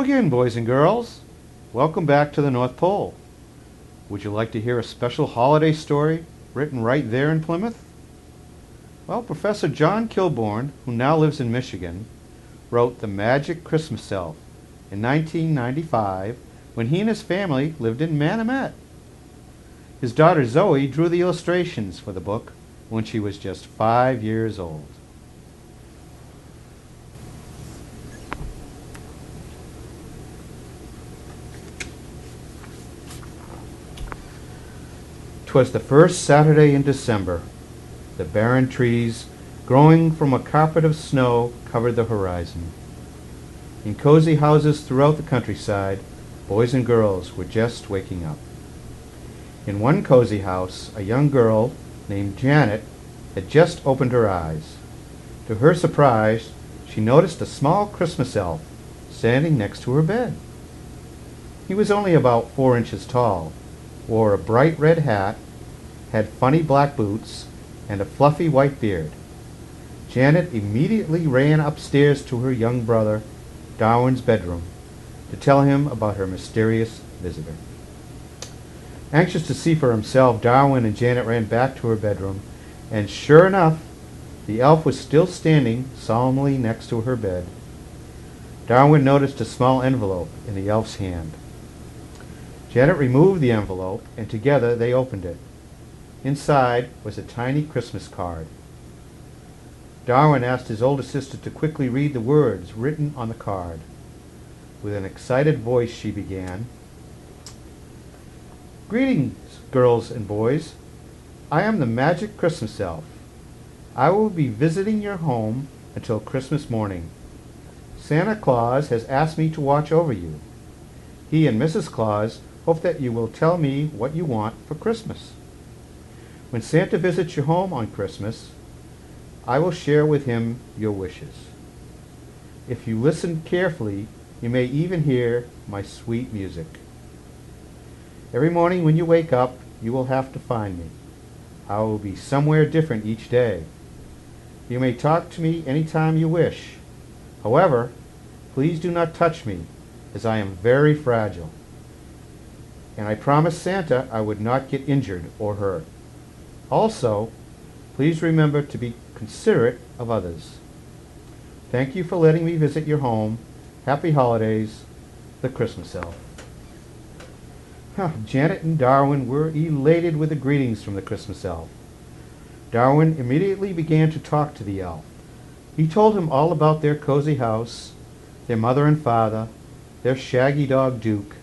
again, boys and girls. Welcome back to the North Pole. Would you like to hear a special holiday story written right there in Plymouth? Well, Professor John Kilbourne, who now lives in Michigan, wrote The Magic Christmas Elf in 1995 when he and his family lived in Manomet. His daughter Zoe drew the illustrations for the book when she was just 5 years old. "'Twas the first Saturday in December. The barren trees, growing from a carpet of snow, covered the horizon. In cozy houses throughout the countryside, boys and girls were just waking up. In one cozy house, a young girl named Janet had just opened her eyes. To her surprise, she noticed a small Christmas elf standing next to her bed. He was only about 4 inches tall, wore a bright red hat, had funny black boots, and a fluffy white beard. Janet immediately ran upstairs to her young brother, Darwin's bedroom, to tell him about her mysterious visitor. Anxious to see for himself, Darwin and Janet ran back to her bedroom, and sure enough, the elf was still standing solemnly next to her bed. Darwin noticed a small envelope in the elf's hand. Janet removed the envelope, and together they opened it. Inside was a tiny Christmas card. Darwin asked his older sister to quickly read the words written on the card. With an excited voice, she began, "Greetings, girls and boys. I am the Magic Christmas Elf. I will be visiting your home until Christmas morning. Santa Claus has asked me to watch over you. He and Mrs. Claus hope that you will tell me what you want for Christmas. When Santa visits your home on Christmas, I will share with him your wishes. If you listen carefully, you may even hear my sweet music. Every morning when you wake up, you will have to find me. I will be somewhere different each day. You may talk to me anytime you wish. However, please do not touch me, as I am very fragile. And I promised Santa I would not get injured or hurt. Also, please remember to be considerate of others. Thank you for letting me visit your home. Happy holidays, the Christmas Elf." Janet and Darwin were elated with the greetings from the Christmas Elf. Darwin immediately began to talk to the elf. He told him all about their cozy house, their mother and father, their shaggy dog Duke,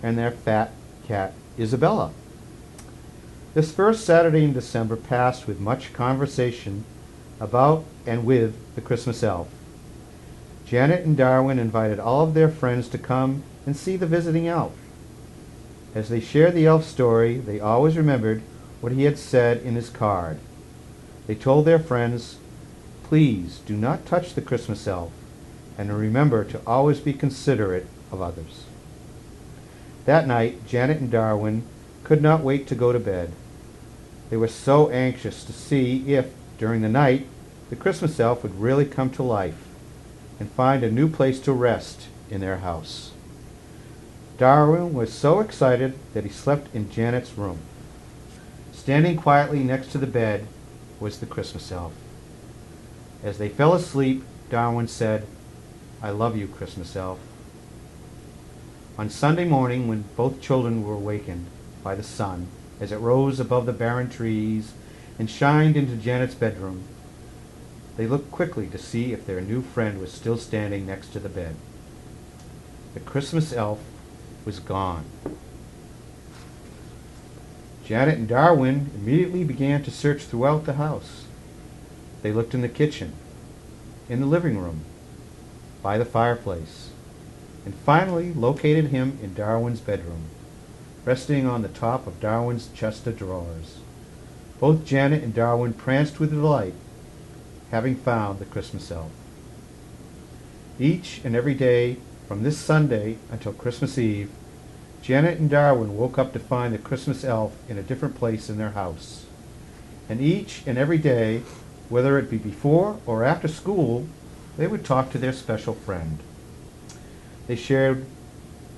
and their fat cat Isabella. This first Saturday in December passed with much conversation about and with the Christmas Elf. Janet and Darwin invited all of their friends to come and see the visiting elf. As they shared the elf story, they always remembered what he had said in his card. They told their friends, "Please do not touch the Christmas elf, and remember to always be considerate of others." That night, Janet and Darwin could not wait to go to bed. They were so anxious to see if, during the night, the Christmas elf would really come to life and find a new place to rest in their house. Darwin was so excited that he slept in Janet's room. Standing quietly next to the bed was the Christmas elf. As they fell asleep, Darwin said, "I love you, Christmas elf." On Sunday morning, when both children were awakened by the sun as it rose above the barren trees and shined into Janet's bedroom, they looked quickly to see if their new friend was still standing next to the bed. The Christmas elf was gone. Janet and Darwin immediately began to search throughout the house. They looked in the kitchen, in the living room, by the fireplace, and finally located him in Darwin's bedroom, resting on the top of Darwin's chest of drawers. Both Janet and Darwin pranced with delight, having found the Christmas elf. Each and every day, from this Sunday until Christmas Eve, Janet and Darwin woke up to find the Christmas elf in a different place in their house. And each and every day, whether it be before or after school, they would talk to their special friend. They shared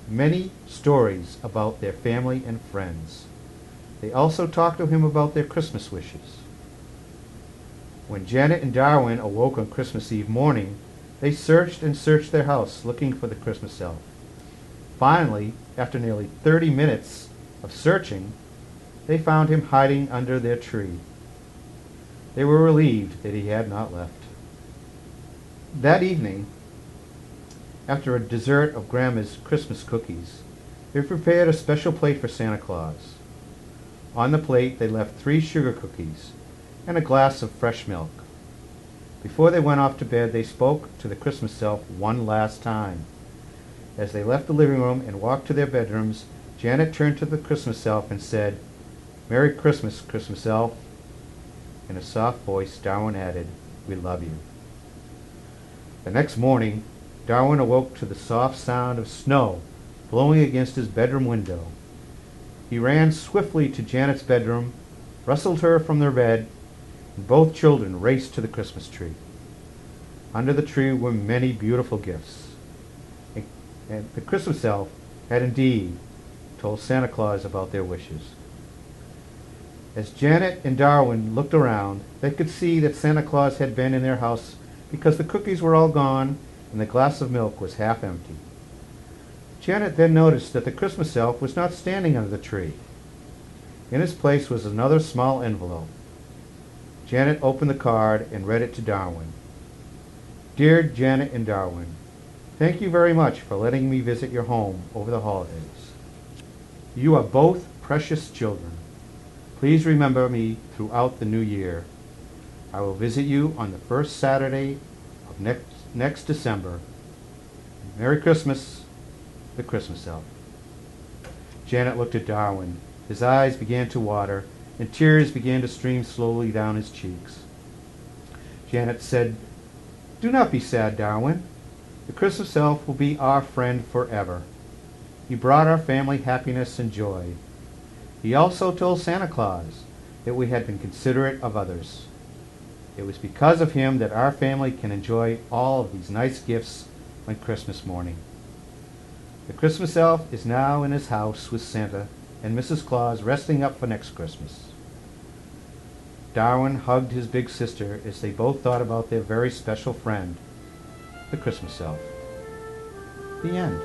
many stories about their family and friends. They also talked to him about their Christmas wishes. When Janet and Darwin awoke on Christmas Eve morning, they searched and searched their house looking for the Christmas elf. Finally, after nearly 30 minutes of searching, they found him hiding under their tree. They were relieved that he had not left. That evening, after a dessert of Grandma's Christmas cookies, they prepared a special plate for Santa Claus. On the plate, they left 3 sugar cookies and a glass of fresh milk. Before they went off to bed, they spoke to the Christmas elf one last time. As they left the living room and walked to their bedrooms, Janet turned to the Christmas elf and said, "Merry Christmas, Christmas elf." In a soft voice, Darwin added, "We love you." The next morning, Darwin awoke to the soft sound of snow blowing against his bedroom window. He ran swiftly to Janet's bedroom, rustled her from their bed, and both children raced to the Christmas tree. Under the tree were many beautiful gifts. And the Christmas elf had indeed told Santa Claus about their wishes. As Janet and Darwin looked around, they could see that Santa Claus had been in their house because the cookies were all gone and the glass of milk was half empty. Janet then noticed that the Christmas elf was not standing under the tree. In his place was another small envelope. Janet opened the card and read it to Darwin. "Dear Janet and Darwin, thank you very much for letting me visit your home over the holidays. You are both precious children. Please remember me throughout the new year. I will visit you on the first Saturday of next December. Merry Christmas, the Christmas elf." Janet looked at Darwin. His eyes began to water, and tears began to stream slowly down his cheeks. Janet said, "Do not be sad, Darwin. The Christmas elf will be our friend forever. He brought our family happiness and joy. He also told Santa Claus that we had been considerate of others. It was because of him that our family can enjoy all of these nice gifts on Christmas morning. The Christmas elf is now in his house with Santa and Mrs. Claus resting up for next Christmas." Darwin hugged his big sister as they both thought about their very special friend, the Christmas elf. The end.